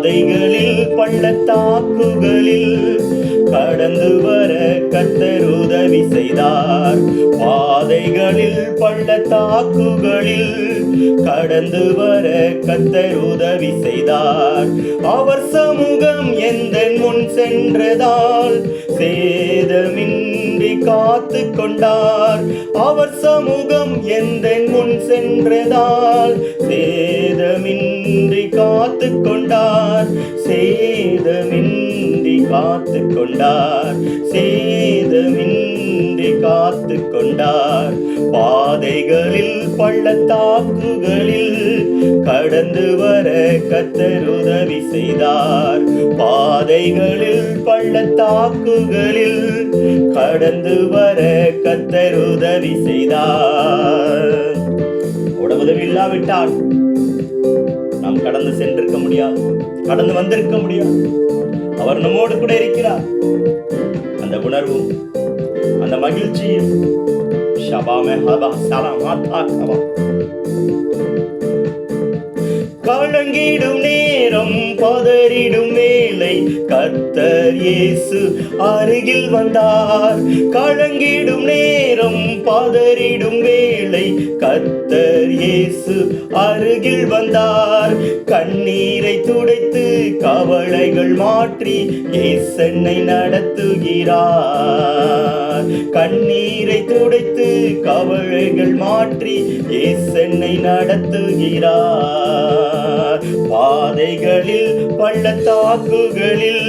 பாதைகளில் பள்ளத்தாக்குகளில் கடந்து வர கர்த்தர் உதவி செய்தார். பாதைகளில் பள்ளத்தாக்குகளில் கடந்து வர கர்த்தர் உதவி செய்தார். அவர் சமூகம் எந்த முன் சென்றதால் சேதமின்றி காத்து கொண்டார். அவர் சமூகம் எந்த முன் சென்றதால் சேதமின்றி காத்து கொண்டார். சேதமின்றி காத்து கொண்டார். சேதமின்றி காத்து கொண்டார். பாதைகளில் பள்ளத்தாக்குகளில் கடந்து வர கர்த்தர் உதவி செய்தார். பாதைகளில் பள்ளத்தாக்குகளில் கடந்து வர கர்த்தர் உதவி செய்தார். உதவி இல்லாவிட்டால் நாம் கடந்து சென்றிருக்க முடியாது, கடந்து வந்திருக்க முடியாது. அவர் நம்மோடு கூட இருக்கிறார். அந்த உணர்வும் அந்த மகிழ்ச்சியும் கலங்கிடும் நேரம் பதறிடும் வேளை கர்த்தர் இயேசு அருகில் வந்தார். கலங்கிடும் நேரம் பதறிடும் வேளை கர்த்தர் இயேசு அருகில் வந்தார். கண்ணீரை துடைத்து கவலைகள் மாற்றி இயேசு என்னை நடத்துகிறார். கண்ணீரை துடைத்து கவலைகள் மாற்றி இயேசு என்னை நடத்துகிறார். பாதைகளில் பள்ளத்தாக்குகளில்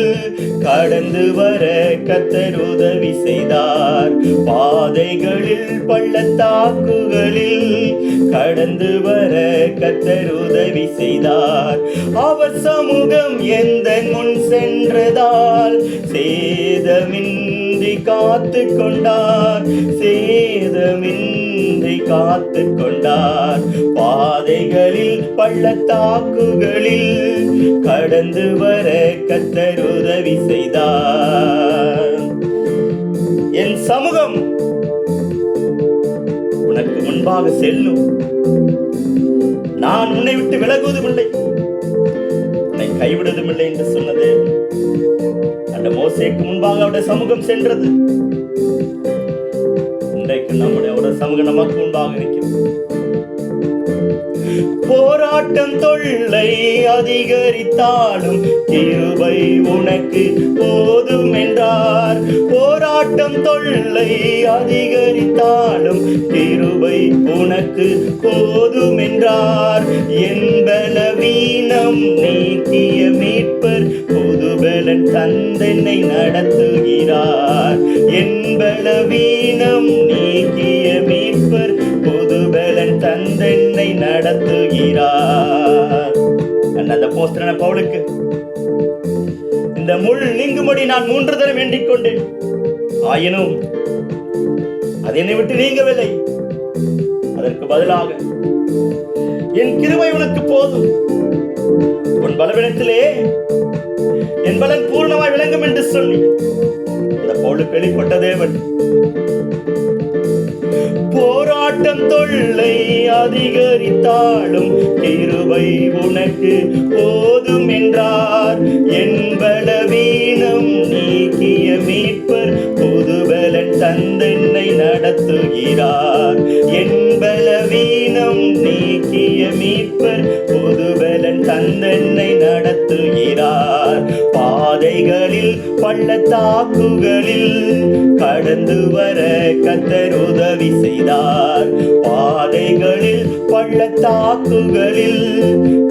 கடந்து வர கர்த்தர் உதவி செய்தார். பாதைகளில் பள்ளத்தாக்குகளில் கடந்து வர கர்த்தர் உதவி செய்தார். அவர் சமூகம் எந்த முன் சென்றதால் சேதமின்றி காத்து கொண்டார். சேதமின்றி காத்து கொண்டார். பாதைகளில் பள்ளத்தாக்குகளில் கடந்து வர கர்த்தர் உதவி செய்தார். என் சமூகம் உனக்கு முன்பாக செல்லும். நான் உன்னை விட்டு விலகுவதும் இல்லை, உன்னை கைவிடுவதும் இல்லை என்று சொன்னது அந்த மோசேக்கு முன்பாக அவருடைய சமூகம் சென்றது. இன்றைக்கு அவருடைய சமூகம் நமக்கு முன்பாக இருக்கிறது. போராட்டம் தொல்லை அதிகரித்தாலும் கிருபை உனக்கு போதும் என்றார். போராட்டம் தொல்லை அதிகரித்தாலும் கிருபை உனக்கு போதும் என்றார். என் பலவீனம் நீக்கிய மீட்பர் புதுபலன் தந்தென்னை நடத்துகிறார். என் பலவீனம் நீக்கிய மீட்பர் புதுபலன் தந்தென்னை நடத்துகிறார். அந்த போஸ்தலனான பவுலுக்கு இந்த முள் நீங்கும்படி நான் 3 தடவை வேண்டிக் கொண்டேன், ஆயினும் அது என்னை விட்டு நீங்கவில்லை. அதற்கு பதிலாக என் கிருபை உனக்கு போதும், உன் பலவீனத்திலே என் பலன் பூர்ணமாய் விளங்கும் என்று சொல்லி இந்த பவுலுக்கு வெளிப்பட்ட தேவன் போராட்டம் தொல்லை அதிகரித்தாலும் கிருபை உனக்கு போதும் என்றார். என் பலவீனம் நீக்கிய மீட்பர் புதுபலன் தந்தென்னை நடத்துகிறார். என் பலவீனம் நீக்கிய மீட்பர் புதுபலன் தந்தென்னை நடத்துகிறார். பாதைகளில் பள்ளத்தாக்குகளில் கடந்து வர கர்த்தர் உதவி செய்தார். பாதைகளில் பள்ளத்தாக்குகளில்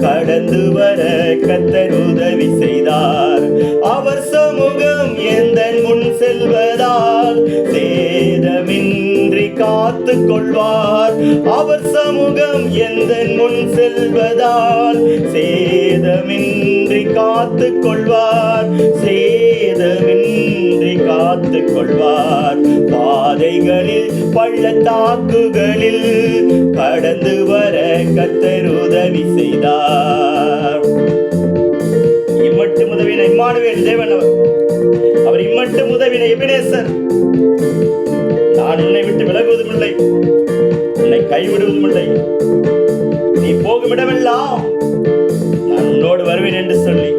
கடந்து வர கர்த்தர் உதவி செய்தார். அவர் சமூகம் எந்த முன் செல்வதால் சேதமின்றி காத்து கொள்வார். அவர் சமூகம் எந்த முன் செல்வதால் சேதமின்றி காத்து கொள்வார். சேதமின்றி காத்து கொள்வார். பாதைகளில் பள்ளத்தாக்குகளில் கடந்து வர கர்த்தர் உதவி செய்தார். இம்மட்டும் உதவின இம்மானுவேல் தேவன் அவர் இம்மட்டும் உதவின எபினேசர். நான் உன்னை விட்டு விலகுவதும் இல்லை, உன்னை கைவிடுவதும் இல்லை. நீ போகும் இடமெல்லாம் நான் உன்னோடு வருவேன் என்று சொல்லி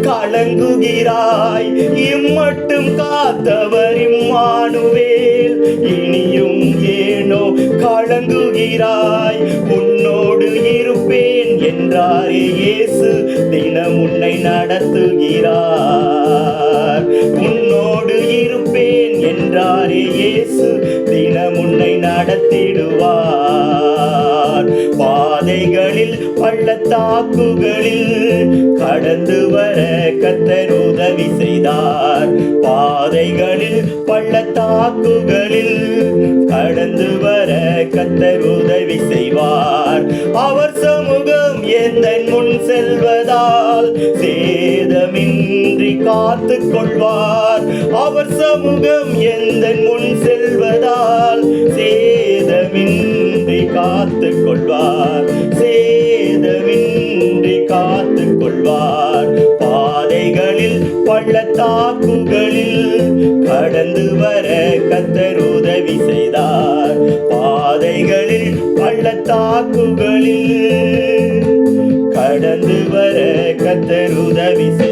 கலங்குகிறாய். இம்மட்டும் காத்தவர் இம்மானுவேல், இனியும் ஏனோ கலங்குகிறாய். உன்னோடு இருப்பேன் என்றாரே இயேசு, தினம் உன்னை நடத்துகிறார். உன்னோடு இருப்பேன் என்றாரே இயேசு, தினம் உன்னை நடத்திடுவார். பாதைகளில் பள்ளத்தாக்குகளில் கடந்து வர கர்த்தர் உதவி செய்தார். பாதைகளில் பள்ளத்தாக்குகளில் கடந்து வர கர்த்தர் உதவி செய்வார். அவர் சமூகம் எந்தன் முன் செல்வதால் சேதமின்றி காத்து கொள்வார். அவர் சமூகம் எந்தன் முன் செல்வதால் சேதமின்றி காத்து கொள்வார். சேதமின்றி காத்து கொள்வார். பாதைகளில் பள்ளத்தாக்குகளில் கடந்து வர கர்த்தர் உதவி செய்தார். பாதைகளில் பள்ளத்தாக்குகளில் கடந்து வர கர்த்தர் உதவி செய்தார்.